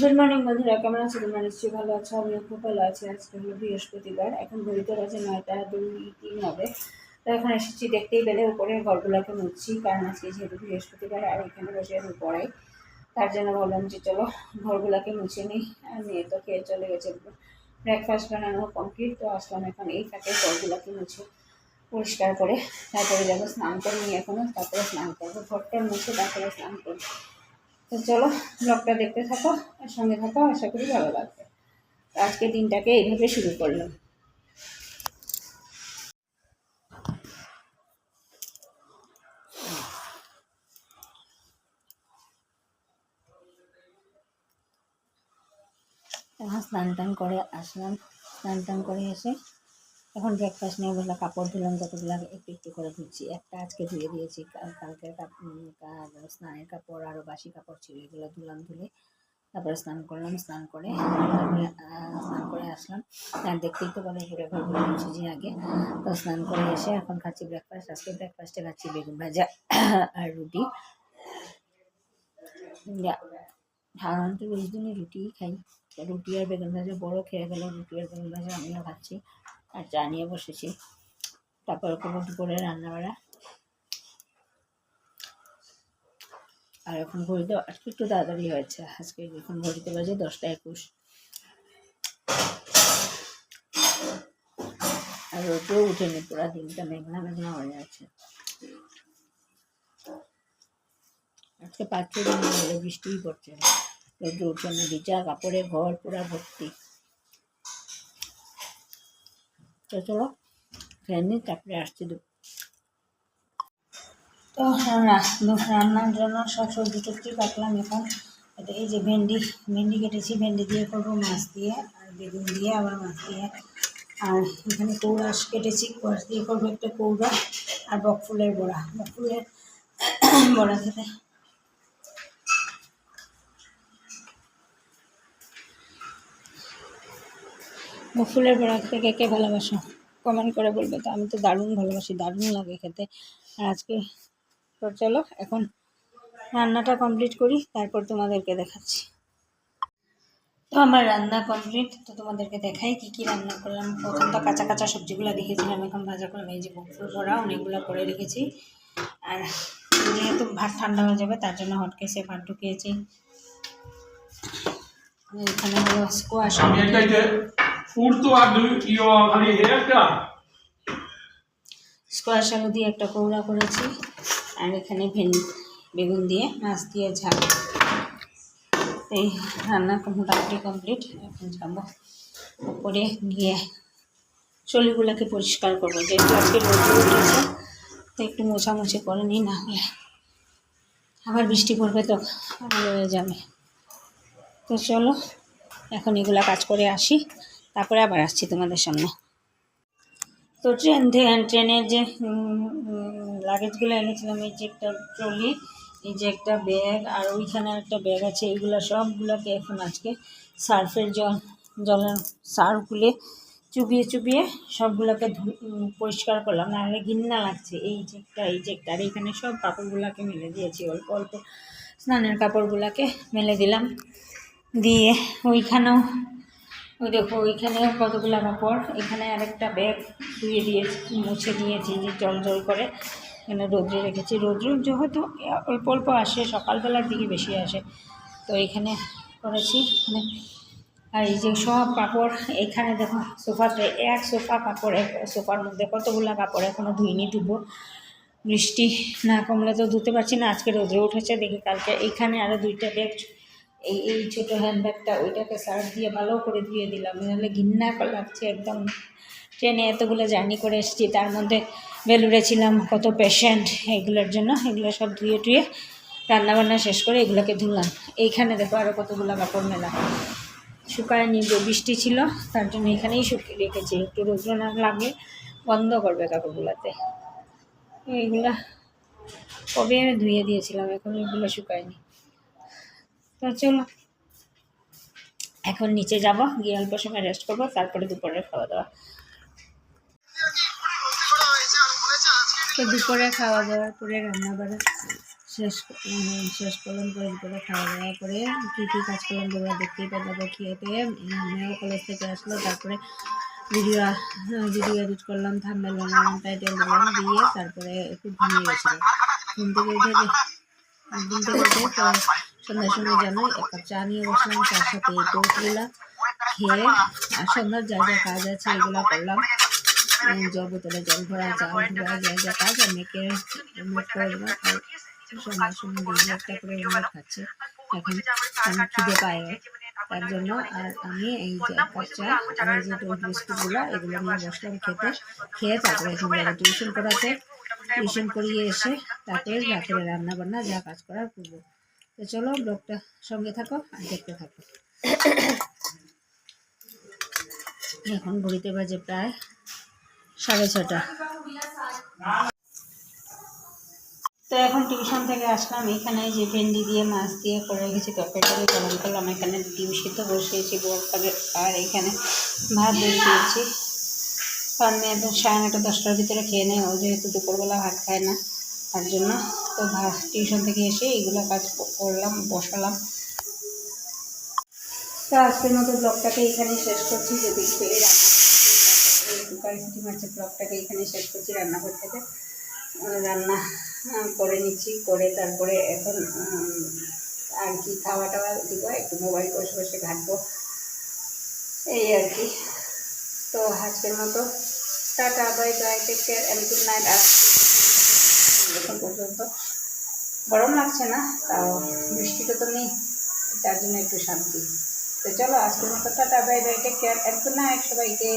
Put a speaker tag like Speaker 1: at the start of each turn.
Speaker 1: Good morning বন্ধুরা, কেমন আছো? তোমরা নিশ্চয়ই ভালো আছো, আমিও খুব ভালো আছি। আজকে হলো বৃহস্পতিবার, এখন ঘড়িতে বাজে 9টা 2-3 হবে। তো এখন এসেছি, দেখতেই পেলে উপরে ঘরগুলোকে মুছছি, কারণ আজকে যেহেতু বৃহস্পতিবার আর এখানে বসে পড়াই, তার জন্য বললাম যে চলো ঘরগুলোকে মুছে নিই। আর মেয়ে তো খেয়ে চলে গেছে, ব্রেকফাস্ট বানানো কমপ্লিট। তো আসলাম এখন এই ফাঁকে ঘরগুলোকে মুছে পরিষ্কার করে তারপরে যাবো স্নান করে নিয়ে, এখনও তারপরে স্নান করবো, ঘরটা মুছে তারপরে স্নান করবো। তো চলো ব্লগটা দেখতে থাকো আর সঙ্গে থাকো, আশা করি ভালো লাগবে। আজকে দিনটাকে এইভাবে শুরু করলাম। এখন স্নান টান করে আসলাম, স্নান টান করে এসে এখন ব্রেকফাস্ট নিয়ে বললাম কাপড় ধুলাম, যতগুলো একটু একটু করে ধুচ্ছি। একটা আজকে ধুয়ে দিয়েছি, কালকের স্নানের কাপড় আরও বাসি কাপড় ছিল, এগুলো ধুলাম, ধুলে তারপরে স্নান করলাম, স্নান করে আসলাম। আর দেখতেই তো বলে ঘুরে ঘুরে মুছেছি আগে। তো স্নান করে এসে এখন খাচ্ছি ব্রেকফাস্ট। আজকে ব্রেকফাস্টে খাচ্ছি বেগুন ভাজা আর রুটি। সাধারণত রোজ দিনই রুটিই খাই, রুটি আর বেগুন ভাজা বড়ো খেয়ে গেল। রুটি আর বেগুন ভাজা আমিও খাচ্ছি আর চা নিয়ে বসেছি। তারপরে কোনো দুপুরে রান্নাবাড়া। আর এখন ঘড়িতে আজকে একটু তাড়াতাড়ি হয়েছে, আজকে এখন ঘড়িতে বাজে 10টা 21। আর রোদও উঠেনি, পুরা দিনটা মেঘনা মেঘনা হয়ে আছে। আজকে 5-6 দিন ধরে বৃষ্টিই পড়ছে, রোদ উঠছে না, ভিজা কাপড়ে ঘর পুরা ভর্তি। তো চলো খেয়ে নিই, তারপরে আসছি। তো রান্নার জন্য সব সবজি টবজি কাটলাম। এখন এটা এই যে ভেন্ডি কেটেছি, ভেন্ডি দিয়ে করবো মাছ দিয়ে, আর বেগুন দিয়ে আবার মাছ দিয়ে। আর এখানে কৌড়াশ কেটেছি, কৌড়াশ দিয়ে করবো একটা কৌড়া। আর বকফুলের বড়া খেতে বকফুলের বড়া খেতে কে ভালোবাসো কমেন্ট করে বলবে। তো আমি তো দারুণ ভালোবাসি, দারুণ লাগে খেতে। আর আজকে তো চলো এখন রান্নাটা কমপ্লিট করি, তারপর তোমাদেরকে দেখাচ্ছি। তো আমার রান্না কমপ্লিট, তো তোমাদেরকে দেখাই কি কি রান্না করলাম। প্রথম তো কাঁচা কাঁচা সবজিগুলো দেখেছিলাম, এখন ভাজা করলাম। এই যে বকফুল বড়া অনেকগুলো করে রেখেছি। আর যেহেতু ভাত ঠান্ডা হয়ে যাবে, তার জন্য হটকেসে ভাত ঢুকিয়েছি। এখানে হলো স্কোয়াশ, স্কোয়াশ আলু দিয়ে একটা কৌড়া করেছি। আর এখানে বেগুন দিয়ে মাছ দিয়ে ঝাল। এই রান্না মোটামুটি কমপ্লিট। এখন যাবো উপরে গিয়ে চুলগুলোকে পরিষ্কার করবো, যেহেতু আজকে রোদ উঠেছে, তো একটু মোছামুছি করে নিই, না হলে আবার বৃষ্টি পড়বে তো রয়ে যাবে। তো চলো এখন এগুলা কাজ করে আসি, তারপরে আবার আসছি তোমাদের সামনে। তো ট্রেনের যে লাগেজগুলো এনেছিলাম, এই যে একটা ট্রলি, এই যে একটা ব্যাগ, আর ওইখানে একটা ব্যাগ আছে, এইগুলো সবগুলোকে এখন আজকে সার্ফের জলের সার্ফ গুলে চুবিয়ে সবগুলোকে পরিষ্কার করলাম, নাহলে ঘিন্না লাগছে। এই যে একটা আর এইখানে সব কাপড়গুলোকে মেলে দিয়েছি, অল্প অল্প স্নানের কাপড়গুলোকে মেলে দিলাম। দিয়ে ওইখানেও ওই দেখো, ওইখানেও কতগুলো কাপড়। এখানে আরেকটা ব্যাগ ধুয়ে দিয়েছি, মুছে দিয়েছি, যে জল করে এখানে রোদ্রে রেখেছি। রোদ্র যেহেতু অল্প অল্প আসে, সকালবেলার দিকে বেশি আসে, তো এখানে করেছি। আর এই যে সব কাপড় এখানে দেখো, সোফাতে এক সোফা কাপড়, এক সোফার মধ্যে কতগুলো কাপড় এখনও ধুইনি, ধুবো। বৃষ্টি না কমলে তো ধুতে পারছি না। আজকে রোদ্রে উঠেছে, দেখি কালকে। এইখানে আরও 2টা ব্যাগ, এই ছোটো হ্যান্ডব্যাগটা, ওইটাকে সার্ফ দিয়ে ভালো করে ধুয়ে দিলাম, নাহলে ঘিন্না লাগছে একদম। ট্রেনে এতগুলো জার্নি করে এসেছি, তার মধ্যে বেলুড়ে ছিলাম, কত পেশেন্ট, এগুলোর জন্য এগুলো সব ধুয়ে টুয়ে রান্নাবান্না শেষ করে এগুলোকে ধুলাম। এইখানে দেখো আরও কতগুলো কাপড় মেলা, শুকায়নি, বৃষ্টি ছিল, তার জন্য এখানেই শুকিয়ে রেখেছি। একটু রোদ্র না লাগলে বন্ধ করবে কাপড়গুলোতে। এইগুলা কবে ধুয়ে দিয়েছিলাম, এখন এগুলো শুকায়নি। তো চলো এখন নিচে যাব, গিয়ে অল্প সময় রেস্ট করবো, তারপরে দুপুরের খাওয়া দাওয়া। তো দুপুরে খাওয়া দাওয়ার পরে রান্নাবাড়া শেষ করলাম, করে খাওয়া দাওয়া করে কী কী কাজ করলাম তোমরা দেখতেই পাবো। খেয়েতে মেয়েও কলেজ থেকে আসলো, তারপরে ভিডিও এডিট করলাম, থাম্বনেল বানালাম, টাইটেল দিলাম, দিয়ে তারপরে একটু ঘুমিয়ে গেছিলাম। ঘুম থেকে উঠে সন্ধ্যার সময় জানোই এক কাপ চা নিয়ে বসলাম, তার সাথে এই টোস্টগুলো খেয়ে আর সন্ধ্যার যা যা কাজ আছে এগুলো করলাম। জল বোতলে জল ভরা, চাল ধোয়া, যা যা কাজ আর মেয়েকে ওমলেট করে দিলাম। আর সন্ধ্যার সময় ডেলি একটা করে ওমলেট খাচ্ছে এখন, কারণ খিদে পায় তার জন্য। আর আমি এই যে এক কাপ চা আর এই যে টোস্ট বিস্কুটগুলো এগুলো নিয়ে বসলাম খেতে। খেয়ে তারপরে এখন যাবো টিউশন করাতে, টিউশন করিয়ে এসে তারপরে রাতের রান্না বান্না যা কাজ করার করবো। তো চলো ব্লগটা সঙ্গে থাকো আর দেখতে থাকো। এখন ঘড়িতে বাজে প্রায় 6:30। তো এখন টিউশন থেকে আসলাম, এখানে যে ভেন্ডি দিয়ে মাছ দিয়ে করে রেখেছি তরকারি গরম করলাম, এখানে ডিম সিদ্ধ বসিয়েছি বরফাবে, আর এখানে ভাত বসিয়েছি। কারণ মেয়ে 9:30 10টার ভিতরে খেয়ে নেয়, ও যেহেতু দুপুরবেলা ভাত খায় না তার জন্য। তো টিউশন থেকে এসে এইগুলো কাজ করলাম, বসালাম। তো আজকের মতো ব্লগটাকে এখানে শেষ করছি। যদি এই কুকারে সিটি মাছের ব্লগটাকে এখানে শেষ করছি। রান্নাঘর থেকে রান্না করে নিচ্ছি, করে তারপরে এখন আর কি খাওয়া টাওয়া দিব, একটু মোবাইল বসে বসে ঘাঁটবো, এই আর কি। তো আজকের মতো tata, bye bye, take care and good night. আর এখন পর্যন্ত গরম লাগছে না, তাও বৃষ্টিটা তো নেই, তার জন্য একটু শান্তি। তো চলো আজকের মতো tata, bye bye, take care and good night সবাইকে।